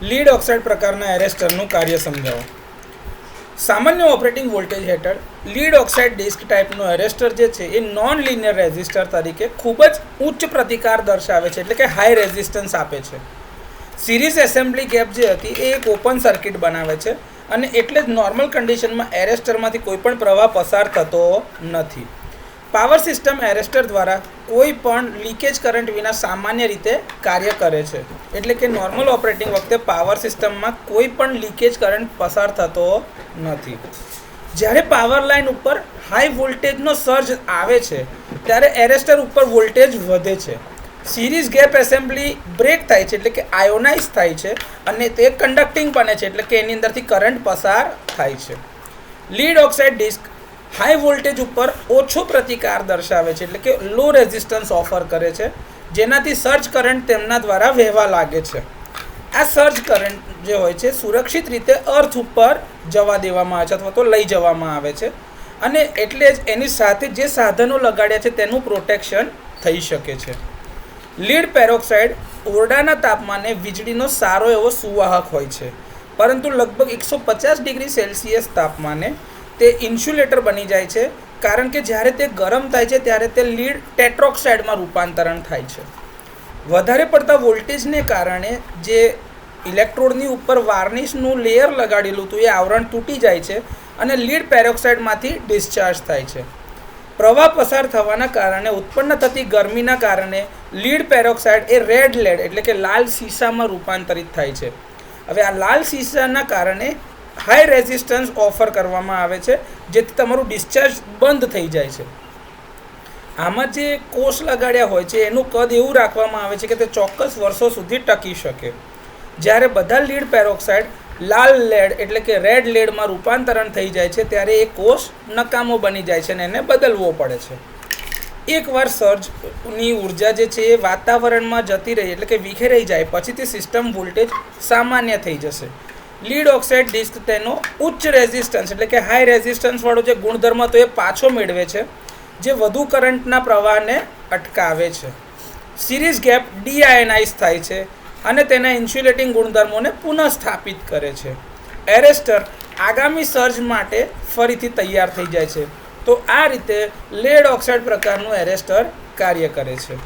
Lead oxide પ્રકારના એરેસ્ટરનું કાર્ય સમજાવો. સામાન્ય ઓપરેટિંગ વોલ્ટેજ હેઠળ લીડ ઓક્સાઇડ ડિસ્ક ટાઈપનું એરેસ્ટર જે છે એ નોન લિનિયર રેઝિસ્ટર તરીકે ખૂબ જ ઉચ્ચ પ્રતિકાર દર્શાવે છે, એટલે કે હાઈ રેઝિસ્ટન્સ આપે છે. સિરીઝ એસેમ્બલી ગેપ જે હતી એ એક ઓપન સર્કિટ બનાવે છે અને એટલે જ નોર્મલ કન્ડિશનમાં એરેસ્ટરમાંથી કોઈ પણ પ્રવાહ પસાર થતો નથી. પાવર સિસ્ટમ એરેસ્ટર દ્વારા કોઈ પણ લીકેજ કરંટ વિના સામાન્ય રીતે કાર્ય કરે છે, એટલે કે નોર્મલ ઓપરેટિંગ વખતે પાવર સિસ્ટમમાં કોઈ પણ લીકેજ કરંટ પસાર થતો નથી. જ્યારે પાવર લાઇન ઉપર હાઈ વોલ્ટેજનો સર્જ આવે છે ત્યારે એરેસ્ટર ઉપર વોલ્ટેજ વધે છે. સિરીઝ ગેપ એસેમ્બલી બ્રેક થાય છે, એટલે કે આયોનાઇઝ થાય છે અને તે કન્ડક્ટિંગ બને છે, એટલે કે એની અંદરથી કરંટ પસાર થાય છે. Lead oxide disc high voltage ઉપર ઓછો પ્રતિકાર દર્શાવે છે, એટલે કે લો રેઝિસ્ટન્સ ઓફર કરે છે, જેનાથી સર્જ કરંટ તેમના દ્વારા વહેવા લાગે છે. આ સર્જ કરંટ જે હોય છે સુરક્ષિત રીતે અર્થ ઉપર જવા દેવામાં આવે છે અથવા તો લઈ જવામાં આવે છે અને એટલે જ એની સાથે જે સાધનો લગાડ્યા છે તેનું પ્રોટેક્શન થઈ શકે છે. લીડ પેરોક્સાઇડ ઓરડાના તાપમાને વીજળીનો સારો એવો સુવાહક હોય છે, પરંતુ લગભગ 150 ડિગ્રી સેલ્સિયસ તાપમાને તે ઇન્સ્યુલેટર બની જાય છે, કારણ કે જ્યારે તે ગરમ થાય છે ત્યારે તે લીડ ટેટ્રોક્સાઇડમાં રૂપાંતરણ થાય છે. વધારે પડતા વોલ્ટેજને કારણે જે ઇલેક્ટ્રોડની ઉપર વાર્નિશનું લેયર લગાડેલું હતું એ આવરણ તૂટી જાય છે અને લીડ પેરોક્સાઇડમાંથી ડિસ્ચાર્જ થાય છે. પ્રવાહ પસાર થવાના કારણે ઉત્પન્ન થતી ગરમીના કારણે લીડ પેરોક્સાઇડ એ રેડ લેડ એટલે કે લાલ સીસામાં રૂપાંતરિત થાય છે. હવે આ લાલ સીસાના કારણે હાઈ રેઝિસ્ટન્સ ઓફર કરવામાં આવે છે, જેથી તમારું ડિસ્ચાર્જ બંધ થઈ જાય છે. આમાં જે કોષ લગાડ્યા હોય છે એનું કદ એવું રાખવામાં આવે છે કે તે ચોક્કસ વર્ષો સુધી ટકી શકે. જ્યારે બધા લીડ પેરોક્સાઇડ લાલ લેડ એટલે કે રેડ લેડમાં રૂપાંતરણ થઈ જાય છે ત્યારે એ કોષ નકામો બની જાય છે અને એને બદલવો પડે છે. એકવાર સર્જની ઉર્જા જે છે એ વાતાવરણમાં જતી રહી એટલે કે વિખેરાઈ જાય પછી તે સિસ્ટમ વોલ્ટેજ સામાન્ય થઈ જશે. લીડ ઓક્સાઇડ ડિસ્ક તેનો ઉચ્ચ રેઝિસ્ટન્સ એટલે કે હાઈ રેઝિસ્ટન્સવાળો જે ગુણધર્મ હતો એ પાછો મેળવે છે, જે વધુ કરંટના પ્રવાહને અટકાવે છે. સિરીઝ ગેપ ડીઆયનાઇઝ થાય છે અને તેના ઇન્સ્યુલેટિંગ ગુણધર્મોને પુનઃસ્થાપિત કરે છે. એરેસ્ટર આગામી સર્જ માટે ફરીથી તૈયાર થઈ જાય છે. તો આ રીતે લેડ ઓક્સાઇડ પ્રકારનું એરેસ્ટર કાર્ય કરે છે.